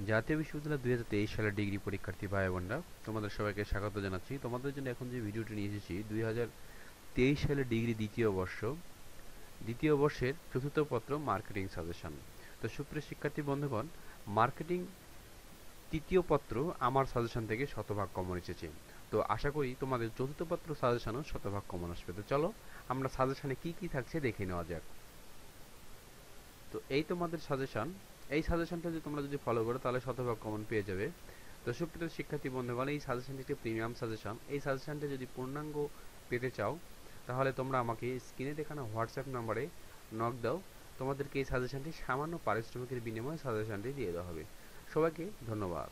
জাতীয় বিশ্ববিদ্যালয় ২০২৩ সালের ডিগ্রি পরীক্ষার্থী ভাই বোনরা, তোমাদের সবাইকে স্বাগত জানাচ্ছি। তোমাদের জন্য এখন যে ভিডিওটি নিয়ে এসেছি ২০২৩ সালের ডিগ্রি দ্বিতীয় বর্ষের চতুর্থ পত্র মার্কেটিং সাজেশন। তো সুপ্রিয় শিক্ষার্থী বন্ধুগণ, মার্কেটিং তৃতীয় পত্র আমার সাজেশন থেকে শতভাগ কমন এসেছে। তো আশা করি তোমাদের চতুর্থ পত্র সাজেশনও শতভাগ কমন আসবে। তো চলো আমরা সাজেশনে কি কি থাকছে দেখে নেওয়া যাক। তো এই তোমাদের সাজেশন, এই সাজেশনটা যদি তোমরা ফলো করো তাহলে শতভাগ কমন পেয়ে যাবে। তো সুপ্রিয় শিক্ষার্থী বন্ধুগণ, এই সাজেশনটি একটি প্রিমিয়াম সাজেশন। এই সাজেশনটা যদি পূর্ণাঙ্গ পেতে চাও তাহলে তোমরা আমাকে স্ক্রিনে দেখানো হোয়াটসঅ্যাপ নাম্বারে নক দাও। তোমাদেরকে এই সাজেশনটি সামান্য পারিশ্রমিকের বিনিময়ে সাজেশনটি দিয়ে দেওয়া হবে। সবাইকে ধন্যবাদ।